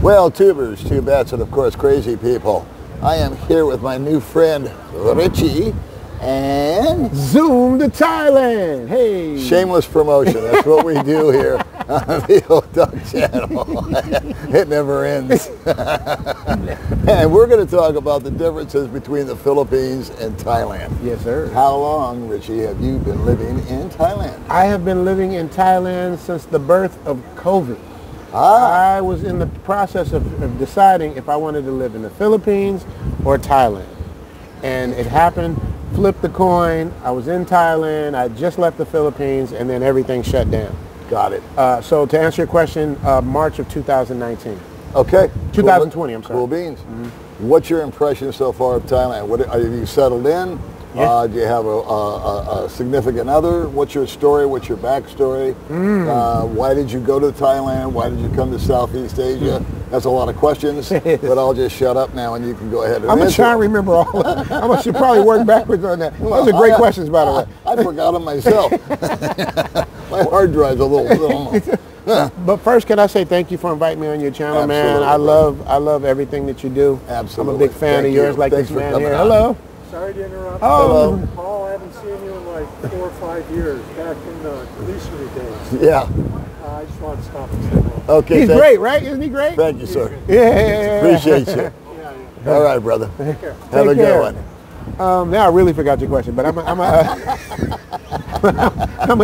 Well, tubers, two bets, and of course, crazy people. I am here with my new friend, Richie, and Zoom to Thailand. Hey. Shameless promotion. That's what we do here on the Old Dog Channel. It never ends. And we're going to talk about the differences between the Philippines and Thailand. Yes, sir. How long, Richie, have you been living in Thailand? I have been living in Thailand since the birth of COVID. Ah. I was in the process of deciding if I wanted to live in the Philippines or Thailand. And it happened, flipped the coin. I was in Thailand. I just left the Philippines, and then everything shut down. Got it. So to answer your question, March of 2019. Okay. 2020, I'm sorry. Cool beans. Mm-hmm. What's your impression so far of Thailand? Have you settled in? Yeah. Do you have a significant other? What's your story? What's your backstory? Why did you go to Thailand? Why did you come to Southeast Asia? That's a lot of questions, but I'll just shut up now and you can go ahead and I'm going to answer. try and remember all of them. I should probably work backwards on that. Those are great questions, by the way. I forgot them myself. My hard drive's a little But first, can I say thank you for inviting me on your channel, man. I love everything that you do. Absolutely. I'm a big fan of yours, like Thanks this for man coming here. out. Hello. Sorry to interrupt. Oh. Hello. Paul, I haven't seen you in like 4 or 5 years, back in the policery days. Yeah. I just want to stop and say hello. Okay. He's great, right? Isn't he great? Thank you, sir. Yeah. Appreciate you. Yeah. All right, brother. Take care. Have a Take good care. one. Now I really forgot your question, but I'm gonna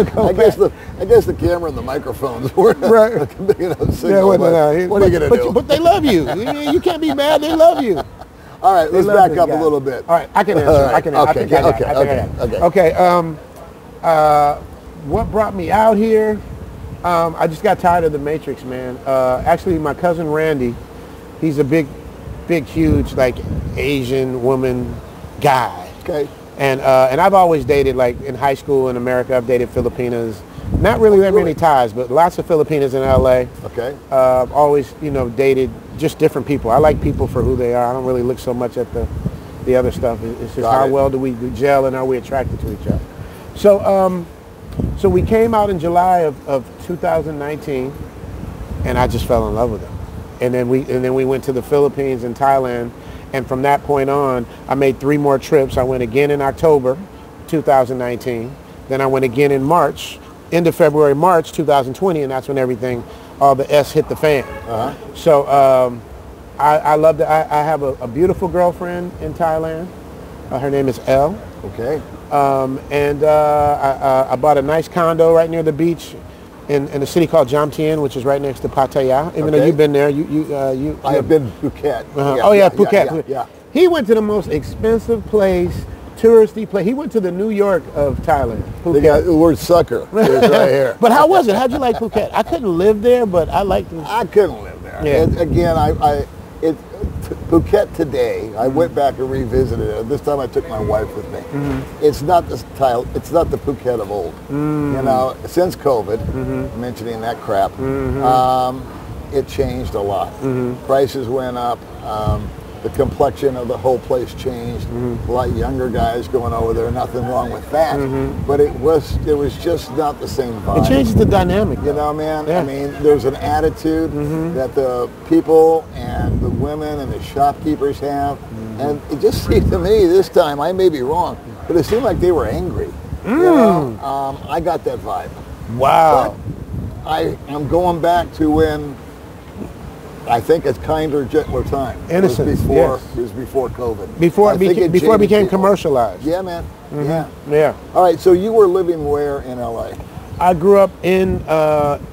go I back. guess the camera and the microphones weren't Right. a big enough Yeah, signal. well, but no, what are you going to do? But they love you. You can't be mad. They love you. All right, let's love back this up guy. a little bit. All right, I can answer. All right. I can. I think I got it. Okay. What brought me out here? I just got tired of the Matrix, man. Actually, my cousin Randy, he's a big, huge, like Asian woman guy. Okay. And I've always dated, like in high school in America, I've dated Filipinas. Not really that many ties, but lots of Filipinas in LA. Okay. Always, dated just different people. I like people for who they are. I don't really look so much at the other stuff. It's just how well do we gel and are we attracted to each other. So we came out in July of 2019, and I just fell in love with him. And then we went to the Philippines and Thailand, and from that point on, I made 3 more trips. I went again in October 2019. Then I went again in March, end of February, March 2020, and that's when all the S hit the fan. So I love that. I have a beautiful girlfriend in Thailand. Her name is Elle. Okay. I bought a nice condo right near the beach in a city called Jam Tien, which is right next to Pattaya. Even though you've been there, I have been to Phuket. Phuket. Yeah. He went to the most expensive place, touristy place. He went to the New York of Thailand. They got the word sucker is right here. But how was it? How'd you like Phuket? I couldn't live there, but I liked it. I couldn't live there. Yeah. Again, Phuket today, I went back and revisited it. This time I took my wife with me. It's not the Phuket of old. Since COVID, mentioning that crap, it changed a lot. Prices went up. The complexion of the whole place changed. A lot younger guys going over there. Nothing wrong with that, but it was just not the same vibe. It changes the dynamic. Man. Yeah. I mean, there's an attitude that the people and the women and the shopkeepers have, and it just seemed to me this time, I may be wrong, but it seemed like they were angry. I got that vibe. Wow. But I'm going back to when I think it's kinder, gentler time. Innocence, It was before COVID. Before it became people. commercialized. Yeah, man. Yeah. All right, so you were living where in LA? I grew up in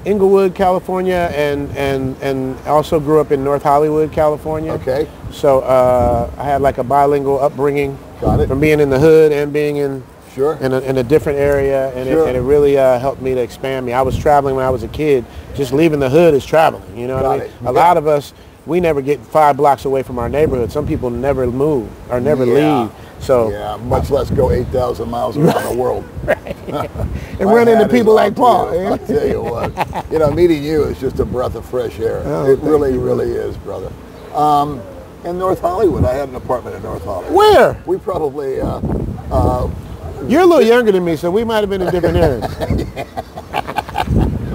Inglewood, California, and also grew up in North Hollywood, California. Okay. So I had like a bilingual upbringing. Got it. From being in the hood and being in Sure. in a different area, and it really helped me to expand me. I was traveling when I was a kid. Just leaving the hood is traveling. You know what I mean? A lot of us, we never get 5 blocks away from our neighborhood. Some people never move or never leave. So much less go 8,000 miles around the world. And run into people like Paul. I'll tell you what, meeting you is just a breath of fresh air. It really is, brother. In North Hollywood, I had an apartment in North Hollywood. Where? We probably. You're a little younger than me, so we might have been in different areas.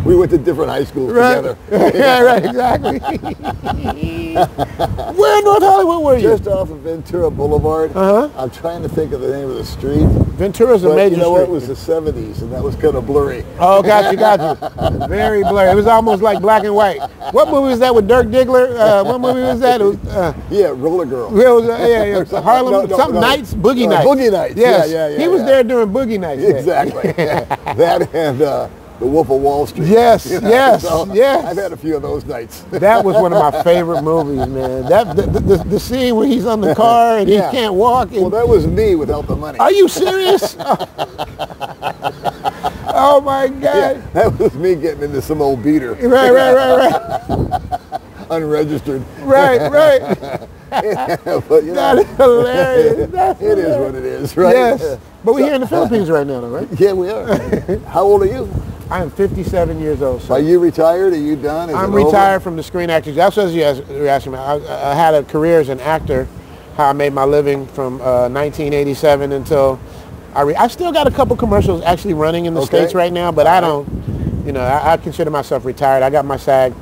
We went to different high schools together. Yeah, right, exactly. Where in North Hollywood were you? Just off of Ventura Boulevard. I'm trying to think of the name of the street. Ventura's a major you know street. what? It was the 70s, and that was kind of blurry. Oh, got you. Very blurry. It was almost like black and white. What movie was that with Dirk Diggler? What movie was that? It was, yeah, Roller Girl. It was, yeah, Harlem, Nights, Boogie Nights. Boogie Nights. Yes. Yeah. He was there during Boogie Nights. Exactly. That and The Wolf of Wall Street. Yes, you know? yes, So yes. I've had a few of those nights. That was one of my favorite movies, man. That the scene where he's on the car and he can't walk. And, well, that was me without the money. are you serious? Oh my God. Yeah, that was me getting into some old beater. Right. Unregistered. Right. But, you know, That is hilarious. it is what it is, right? Yes. But we're here in the Philippines right now, though, right? Yeah, we are. How old are you? I am 57 years old. So Are you retired? Are you done? Is I'm it over? retired from the Screen Actors. That's what you were asking me. I had a career as an actor, how I made my living from 1987 until I still got a couple commercials actually running in the States right now, but I don't, you know, I consider myself retired. I got my SAG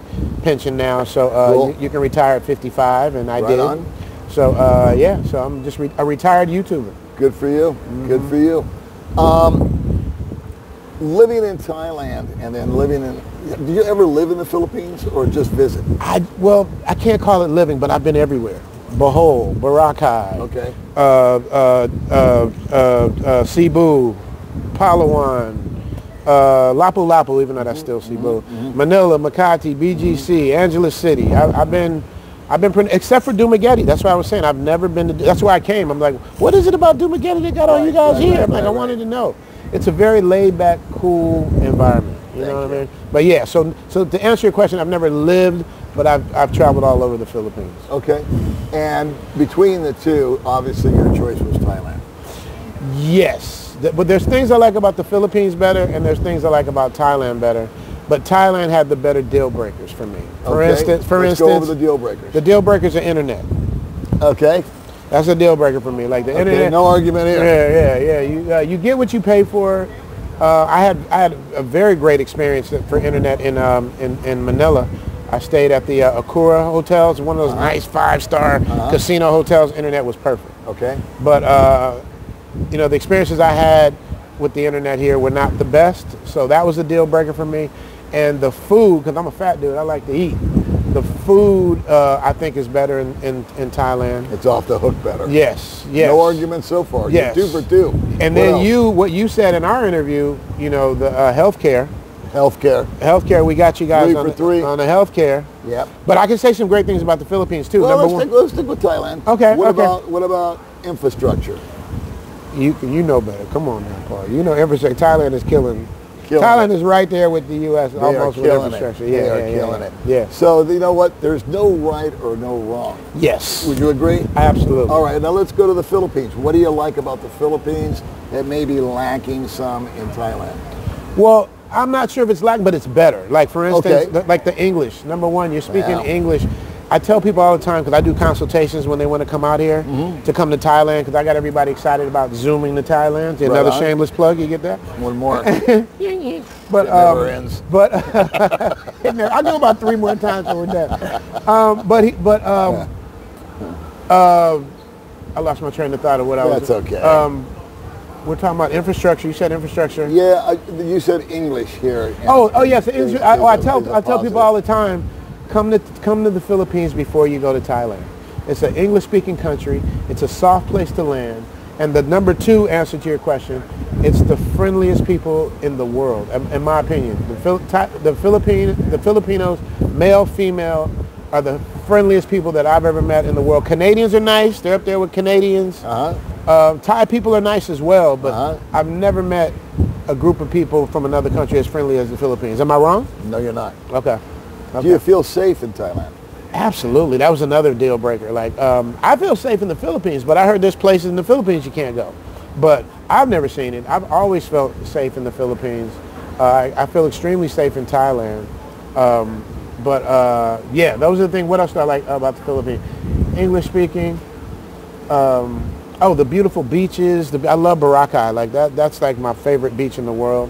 pension now, so Cool. you can retire at 55, and I Right did. on. So yeah, so I'm just a retired YouTuber. Good for you. Good for you. Living in Thailand and then living in, do you ever live in the Philippines or just visit? Well, I can't call it living, but I've been everywhere. Bohol, Boracay, Okay. Cebu, Palawan, Lapu-Lapu, even though that's still Cebu, Manila, Makati, BGC, Angeles City. I've been pretty, except for Dumaguete. That's why I was saying I've never been to. That's why I came. I'm like, what is it about Dumaguete that got all you guys here? I'm like, I wanted to know. It's a very laid-back, cool environment. You know what I mean? But yeah, so to answer your question, I've never lived, but I've traveled all over the Philippines. Okay. And between the two, obviously your choice was Thailand. Yes, but there's things I like about the Philippines better, and there's things I like about Thailand better. But Thailand had the better deal breakers for me. For instance, let's go over the deal breakers. the deal breakers are internet. Okay. That's a deal breaker for me. Like the internet. No argument here. Yeah. You get what you pay for. I had a very great experience for internet in Manila. I stayed at the Akura hotels, one of those nice 5-star casino hotels. Internet was perfect. Okay. But you know, the experiences I had with the internet here were not the best, so that was a deal breaker for me. And the food, because I'm a fat dude, I like to eat. The food, I think, is better in Thailand. It's off the hook better. Yes. No argument so far. Yes. You're 2 for 2. And then what you said in our interview, you know, the healthcare, we got you guys 3 on for 3. on the healthcare. Yep. But I can say some great things about the Philippines too. Well, Number one, let's stick with Thailand. Okay, What about infrastructure? you know better. Come on now, Paul. You know infrastructure. Thailand is killing. Killing Thailand it. is right there with the U.S. They almost are with killing infrastructure. it. Yeah, They are yeah, killing yeah. it. Yeah. So you know what? There's no right or no wrong. Yes. Would you agree? Absolutely. All right. Now let's go to the Philippines. What do you like about the Philippines that may be lacking some in Thailand? Well, I'm not sure if it's lacking, but it's better. Like for instance, Okay. like the English. Number one, you're speaking Yeah. English. I tell people all the time, because I do consultations when they want to come out here to come to Thailand, because I got everybody excited about Zooming to Thailand. Another on. shameless plug, you get that? One more. But never ends. But I'll do about 3 more times and we're done. I lost my train of thought of what I was. That's okay. We're talking about infrastructure. You said infrastructure. Yeah, you said English here. Oh yes. I tell people positive. all the time, come to the Philippines before you go to Thailand. It's an English-speaking country. It's a soft place to land. And the number 2 answer to your question, it's the friendliest people in the world, in my opinion. The Filipinos, male, female, are the friendliest people that I've ever met in the world. Canadians are nice. They're up there with Canadians. Thai people are nice as well, but I've never met a group of people from another country as friendly as the Philippines. Am I wrong? No, you're not. Okay. Do you feel safe in Thailand? Absolutely. That was another deal breaker. Like, I feel safe in the Philippines, but I heard there's places in the Philippines you can't go. But I've never seen it. I've always felt safe in the Philippines. I feel extremely safe in Thailand. Yeah, those are the things. What else do I like about the Philippines? English speaking. The beautiful beaches. I love Boracay. Like that's like my favorite beach in the world.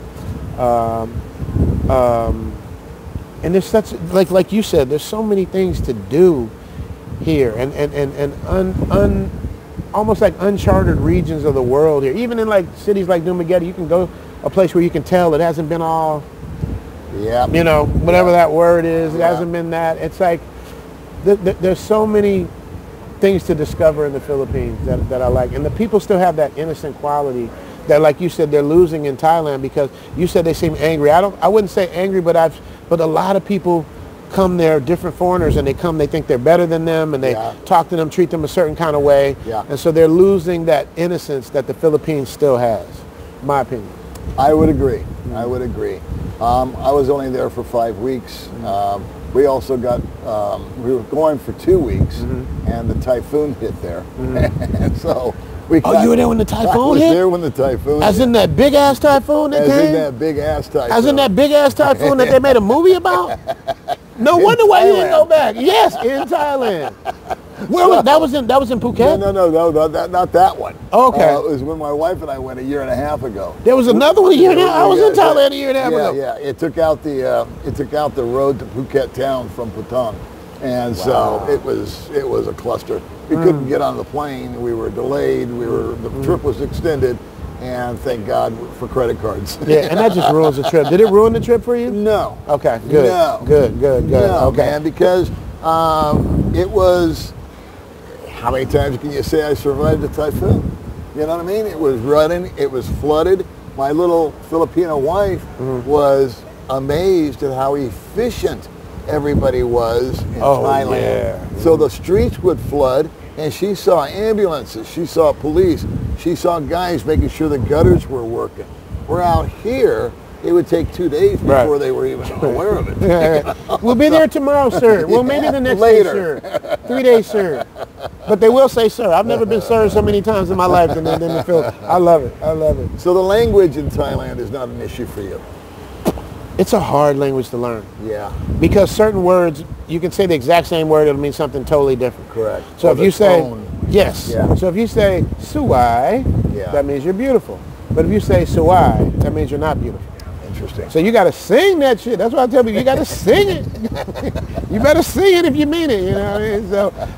And there's such, like you said, there's so many things to do here, and almost like uncharted regions of the world here. Even in like cities like Dumaguete, you can go a place where you can tell it hasn't been all, Yeah. you know, whatever that word is. It Yeah. hasn't been that. It's like there's so many things to discover in the Philippines that I like, and the people still have that innocent quality that, like you said, they're losing in Thailand, because you said they seem angry. I wouldn't say angry, but a lot of people come there, different foreigners, and they think they're better than them, and they Yeah. talk to them, treat them a certain kind of way, Yeah. and so they're losing that innocence that the Philippines still has, in my opinion. I would agree. I would agree. I was only there for 5 weeks. We also got, we were going for 2 weeks, and the typhoon hit there. And so we Oh, you were there when the typhoon I was hit? there when the typhoon As hit. in that big ass typhoon that As came? in that big ass typhoon. As in that big ass typhoon that they made a movie about? No wonder why you didn't go back. Yes, in Thailand. Where was that? Was in Phuket? No, not that one. Okay. It was when my wife and I went a year and a half ago. There was another one a year and a half. I was in Thailand a year and a half Yeah, ago. yeah. It took out the road to Phuket town from Phuthang, and so it was a cluster. We couldn't get on the plane. We were delayed. The trip was extended, and thank God for credit cards. Yeah, and that just ruins the trip. Did it ruin the trip for you? No. Okay, good. No. Good. No, Okay. man, because it was. How many times can you say I survived a typhoon? You know what I mean? It was running. It was flooded. My little Filipino wife was amazed at how efficient everybody was in Thailand. Yeah. So the streets would flood, and she saw ambulances. She saw police. She saw guys making sure the gutters were working. We're out here. It would take 2 days before they were even aware of it. We'll be there tomorrow, sir. Well, maybe the next Later. day, sir. 3 days, sir. But they will say, sir. I've never been sir so many times in my life than the Philippines. I love it. I love it. So the language in Thailand is not an issue for you. It's a hard language to learn, Yeah, because certain words, you can say the exact same word, it'll mean something totally different. correct. So Or if the you say, tone. yes. Yeah. So if you say suai, Yeah. that means you're beautiful. But if you say suai, that means you're not beautiful. Interesting. So you got to sing that shit. That's why I tell people, you got to sing it. You better sing it if you mean it, you know what I mean?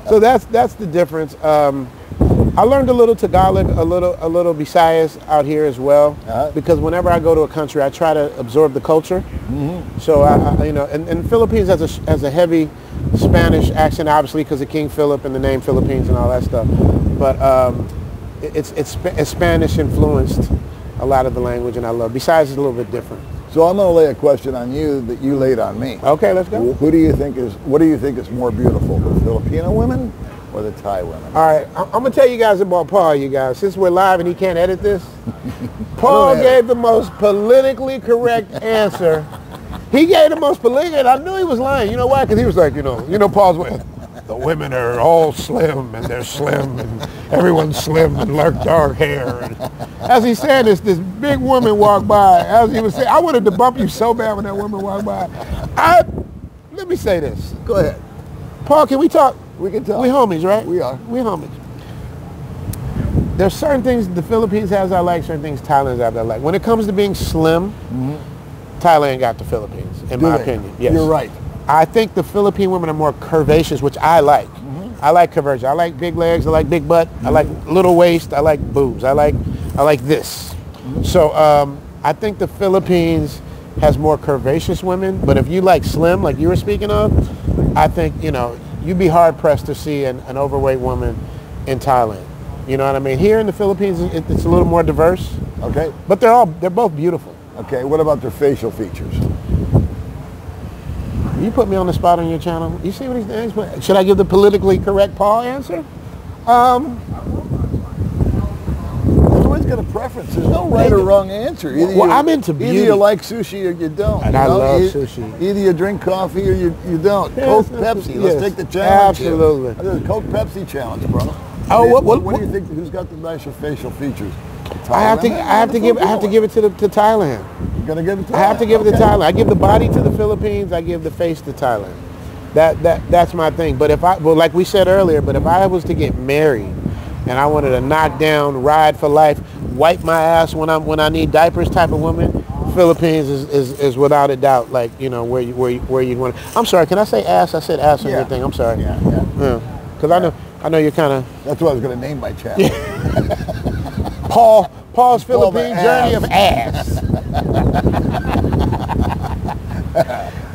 So that's the difference. I learned a little Tagalog, a little Visayas out here as well, because whenever I go to a country, I try to absorb the culture. So I you know, and Philippines has a heavy Spanish accent, obviously, because of King Philip and the name Philippines and all that stuff. But it's Spanish influenced, a lot of the language, and I love. Besides, it's a little bit different. So I'm going to lay a question on you that you laid on me. Okay, let's go. What do you think is more beautiful, the Filipino women or the Thai women? All right, I'm going to tell you guys about Paul, you guys. Since we're live and he can't edit this, Paul gave the most politically correct answer. He gave the most politically, and I knew he was lying. You know why? Because he was like, you know, Paul's way. The women are all slim, and they're slim, and everyone's slim and dark hair. And as he said this big woman walked by. As he was saying, I wanted to bump you so bad when that woman walked by. Let me say this. Go ahead. Paul, can we talk? We can talk. We homies, right? We are. We homies. There's certain things the Philippines has I like, certain things Thailand has I like. When it comes to being slim, Thailand got the Philippines, in my opinion. Yes. You're right. I think the Philippine women are more curvaceous, which I like. I like curvaceous. I like big legs. I like big butt. I like little waist. I like boobs. I like this. So I think the Philippines has more curvaceous women. But if you like slim, like you were speaking of, I think, you'd be hard pressed to see an overweight woman in Thailand. You know what I mean? Here in the Philippines, it's a little more diverse. Okay. But they're both beautiful. Okay. What about their facial features? You put me on the spot on your channel. You see what he's doing? Should I give the politically correct Paul answer? Everyone's got a preference. There's no right or wrong answer. I'm into beauty. Either you like sushi or you don't. And I love sushi. Either you drink coffee or you don't. Yes, Coke, Pepsi. Let's take the challenge. Absolutely. The Coke, Pepsi challenge, bro. Oh, what do you think? Who's got the nicer facial features? I have to give it to Thailand. You're gonna give it to Thailand? I have to give it to Thailand. I give the body to the Philippines. I give the face to Thailand. That's my thing. But like we said earlier, but if I was to get married and I wanted to knock down, ride for life, wipe my ass when I need diapers type of woman, Philippines is without a doubt, like, you know, where you want. I'm sorry, can I say ass? I said ass and everything. I'm sorry. Yeah. Because I know you're kind of. That's what I was going to name my channel. Paul's Philippine Journey of Ass.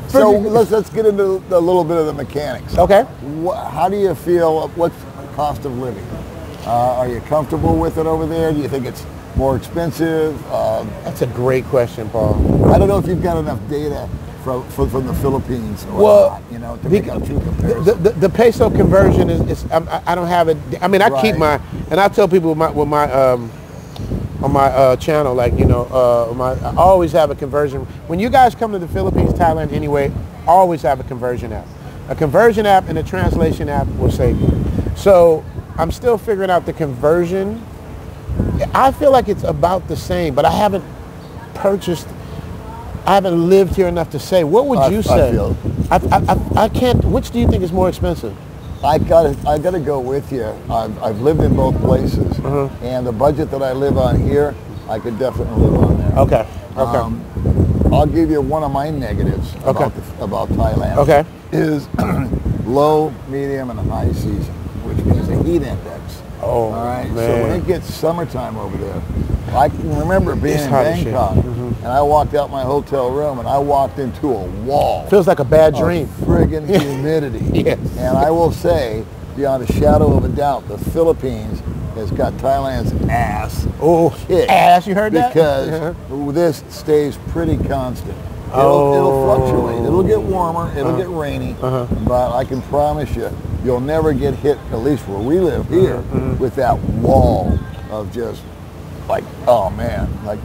So let's get into a little bit of the mechanics. Okay. How do you feel? What's the cost of living? Are you comfortable with it over there? Do you think it's more expensive? That's a great question, Paul. I don't know if you've got enough data from the Philippines or not, you know, to make a true comparison. The peso conversion is I don't have it. I mean, I keep my, and I tell people on my channel, like, you know, I always have a conversion. When you guys come to the Philippines, Thailand anyway, always have a conversion app. A conversion app and a translation app will save you. So I'm still figuring out the conversion. I feel like it's about the same, but I haven't lived here enough to say. What would you say? I can't. Which do you think is more expensive? I gotta go with you. I've lived in both places, and the budget that I live on here, I could definitely live on there. Okay. I'll give you one of my negatives about Thailand. Okay. Is low, medium, and high season, which means a heat index. Oh, all right. man. So when it gets summertime over there, I can remember being It's in hot as Bangkok, and I walked out my hotel room, and I walked into a wall. Feels like a bad dream. Friggin' humidity. Yes. And I will say, beyond a shadow of a doubt, the Philippines has got Thailand's ass. Oh, kicked. Ass, you heard that? Because this stays pretty constant. It'll fluctuate. It'll get warmer. It'll get rainy. But I can promise you, you'll never get hit, at least where we live here, with that wall of just like, oh man, like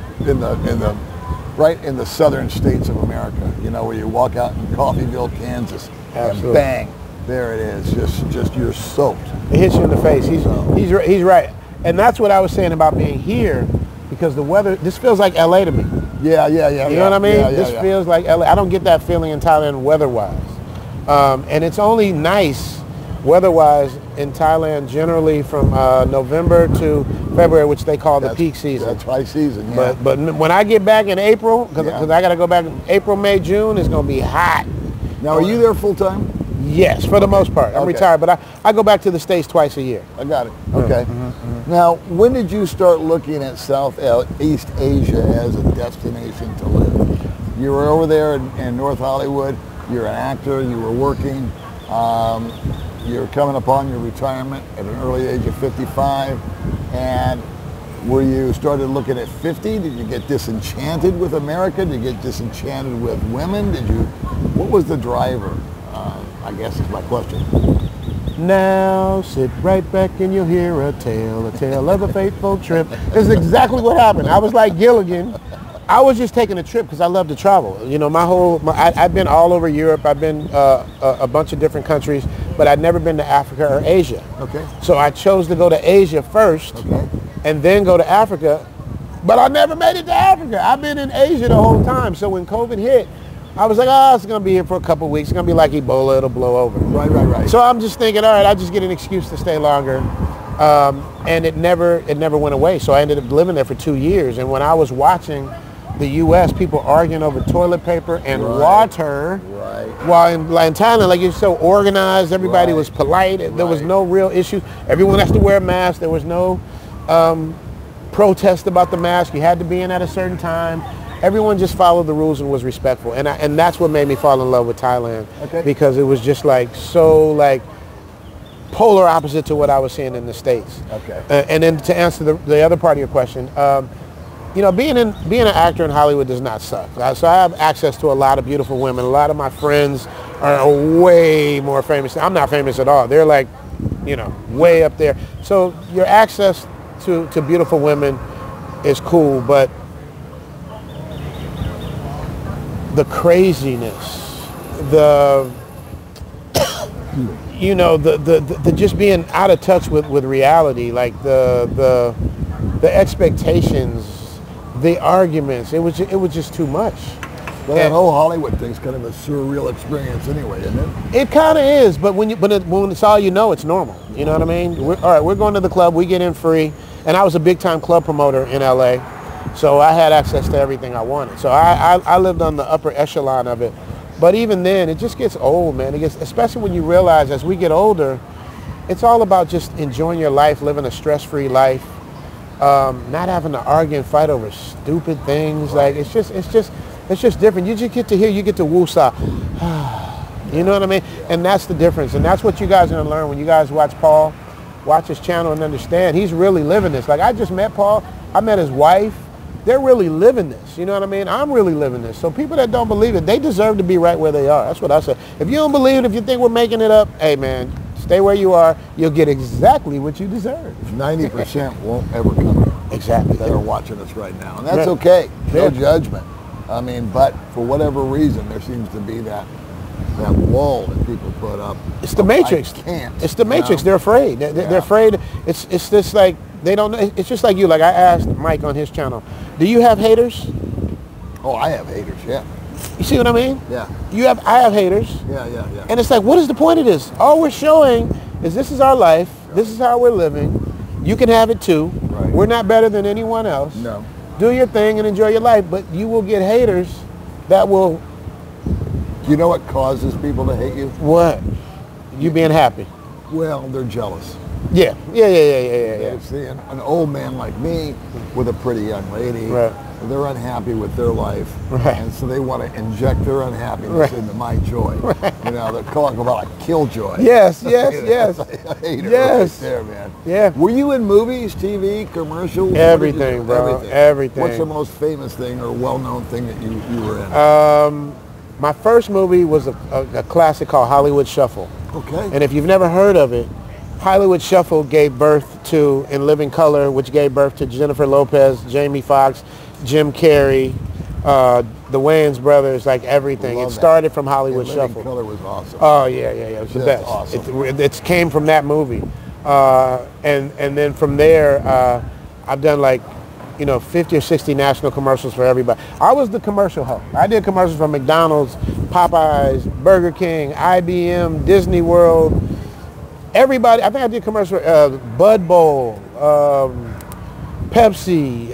right in the southern states of America. You know, where you walk out in Coffeyville, Kansas, and bang, there it is. Just you're soaked. It hits you in the face. He's right, and that's what I was saying about being here, because the weather. This feels like LA to me. Yeah. You know what I mean? This feels like LA. I don't get that feeling in Thailand weather-wise. And it's only nice weather-wise in Thailand generally from November to February, which they call the peak season. That's high season, yeah. But when I get back in April, because I got to go back in April, May, June, it's going to be hot. Now, are you there full-time? Yes, for the most part. I'm retired, but I go back to the States twice a year. I got it. Okay. Now, when did you start looking at Southeast Asia as a destination to live? You were over there in North Hollywood. You're an actor. You were working. You're coming upon your retirement at an early age of 55. And were you started looking at 50? Did you get disenchanted with America? Did you get disenchanted with women? What was the driver? I guess is my question. Now sit right back and you'll hear a tale of a fateful trip. This is exactly what happened. I was like Gilligan. I was just taking a trip because I love to travel. You know, I've been all over Europe. I've been a bunch of different countries, but I'd never been to Africa or Asia. Okay. So I chose to go to Asia first, and then go to Africa. But I never made it to Africa. I've been in Asia the whole time. So when COVID hit, I was like, it's going to be here for a couple of weeks. It's going to be like Ebola. It'll blow over. Right. So I'm just thinking, all right, I'll just get an excuse to stay longer. And it never went away. So I ended up living there for 2 years. And when I was watching the U.S., people arguing over toilet paper and water. While in Thailand, like, you're so organized. Everybody was polite. There was no real issue. Everyone has to wear a mask. There was no protest about the mask. You had to be in at a certain time. Everyone just followed the rules and was respectful, and that's what made me fall in love with Thailand, because it was just like polar opposite to what I was seeing in the States. And then to answer the other part of your question, you know, being an actor in Hollywood does not suck. So I have access to a lot of beautiful women. A lot of my friends are way more famous. I'm not famous at all. They're like, you know, way up there. So your access to beautiful women is cool, but the craziness, the just being out of touch with reality, like the expectations, the arguments, it was just too much. Well, that whole Hollywood thing's kind of a surreal experience anyway, isn't it? It kind of is, but when it's all you know, it's normal. You know what I mean? We're going to the club, we get in free, and I was a big time club promoter in LA. So I had access to everything I wanted. So I lived on the upper echelon of it. But even then, it just gets old, man. It gets, especially when you realize as we get older, it's all about just enjoying your life, living a stress-free life, not having to argue and fight over stupid things. Like it's just different. You just get to hear, you get to woosah. You know what I mean? And that's the difference. And that's what you guys are gonna learn when you guys watch Paul, watch his channel and understand he's really living this. Like I just met Paul, I met his wife. They're really living this. You know what I mean? I'm really living this. So people that don't believe it, they deserve to be right where they are. That's what I say. If you don't believe it, if you think we're making it up, hey man, stay where you are. You'll get exactly what you deserve. 90% won't ever come here. Exactly. That are watching us right now. And that's okay. No judgment. I mean, but for whatever reason, there seems to be that wall that people put up. It's the Matrix. I can't. It's the Matrix. They're afraid. They're afraid. It's just like, they don't know. It's just like you. Like I asked Mike on his channel, do you have haters? Oh, I have haters, yeah. You see what I mean? Yeah. I have haters. Yeah. And it's like, what is the point of this? All we're showing is this is our life. This is how we're living. You can have it too. Right. We're not better than anyone else. No. Do your thing and enjoy your life, but you will get haters that will... Do you know what causes people to hate you? What? You being happy. Well, they're jealous. Yeah. They see an old man like me with a pretty young lady. Right. They're unhappy with their life, right. And so they want to inject their unhappiness into my joy. Right. You know, they're calling about a killjoy. Yes. I hate it right there, man. Yeah. Were you in movies, TV, commercials? Everything, bro. Everything. What's the most famous thing or well-known thing that you were in? My first movie was a classic called Hollywood Shuffle. Okay. And if you've never heard of it, Hollywood Shuffle gave birth to In Living Color, which gave birth to Jennifer Lopez, Jamie Foxx, Jim Carrey, the Wayans brothers, like everything. It started from Hollywood Shuffle. In Living Color was awesome. Oh yeah, it was the best. Awesome. It came from that movie, and then from there, I've done like 50 or 60 national commercials for everybody. I was the commercial host. I did commercials for McDonald's, Popeyes, Burger King, IBM, Disney World. Everybody. I think I did commercials for Bud Bowl, Pepsi,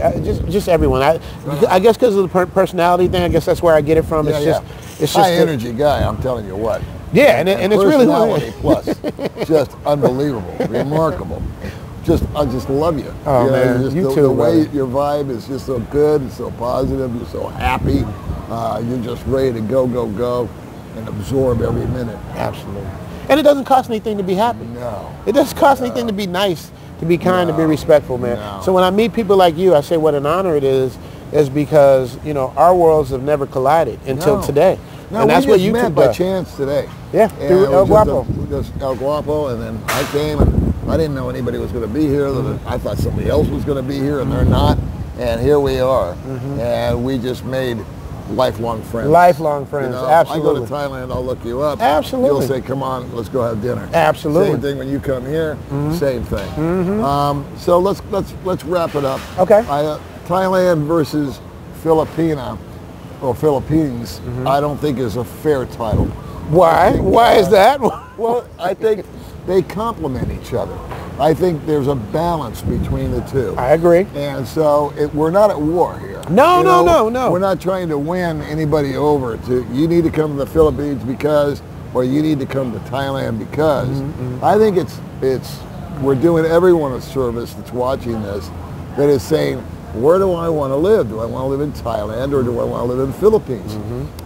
just everyone. I guess because of the personality thing. I guess that's where I get it from. It's just high energy guy. I'm telling you what. Yeah, and it's really plus, just unbelievable, remarkable. I just love you. Oh man, you too. The way your vibe is just so good and so positive. You're so happy. You're just ready to go, and absorb every minute. Absolutely. And it doesn't cost anything to be happy. No. It doesn't cost anything to be nice, to be kind, to be respectful, man. No. So when I meet people like you, I say what an honor it is because our worlds have never collided until today. No, and that's we what just YouTube met by does. chance today. Yeah, through El Guapo. Just El Guapo, and then I came, and I didn't know anybody was going to be here. I thought somebody else was going to be here, and they're not. And here we are, and we just made lifelong friends. Lifelong friends, absolutely. I go to Thailand, I'll look you up. Absolutely. You'll say, come on, let's go have dinner. Absolutely. Same thing when you come here, same thing. So let's wrap it up. Okay. Thailand versus Filipina, or Philippines, I don't think is a fair title. Why? Why is that? Well, I think they complement each other. I think there's a balance between the two. I agree. And so we're not at war here. No. We're not trying to win anybody over. You need to come to the Philippines because, or you need to come to Thailand because. I think we're doing everyone a service that's watching this that is saying, where do I want to live? Do I want to live in Thailand or do I want to live in the Philippines?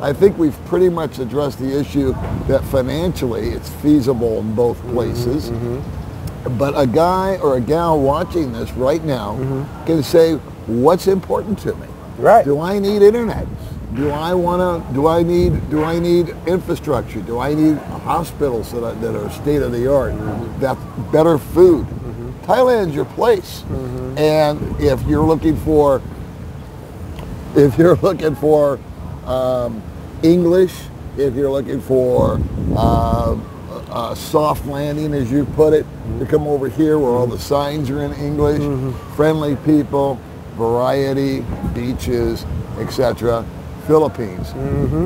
I think we've pretty much addressed the issue that financially it's feasible in both places. But a guy or a gal watching this right now can say, what's important to me? Right. Do I need internet? Do I need infrastructure? Do I need hospitals that are state of the art? That's better food. Thailand's your place. And if you're looking for English, if you're looking for soft landing, as you put it, to come over here where all the signs are in English, friendly people, variety, beaches, etc. Philippines.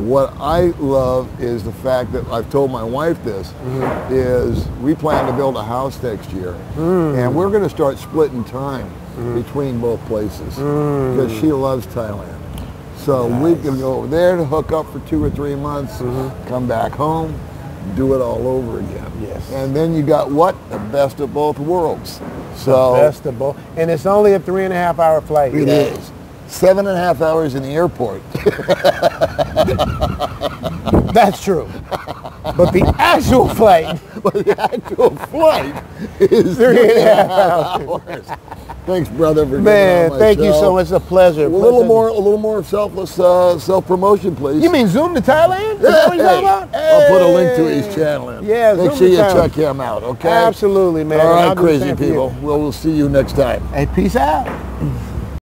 What I love is the fact that I've told my wife this, is we plan to build a house next year, and we're going to start splitting time between both places because she loves Thailand. So we can go over there to hook up for 2 or 3 months, come back home, do it all over again. Yes. And then you got what? The best of both worlds. So Best of both. And it's only a 3.5-hour flight. it is. 7.5 hours in the airport. That's true. But the actual flight, But the actual flight is 3.5 hours. Thanks, brother, for Man, getting on my thank you show. so much. It's a pleasure. A little more selfless self-promotion, please. You mean Zoom to Thailand? Is that what you're talking about? I'll put a link to his channel in. Yeah, Make Zoom sure to you Thailand. check him out, okay? Absolutely, man. All And I'll right, do the crazy same for you. people. We'll see you next time. Hey, peace out.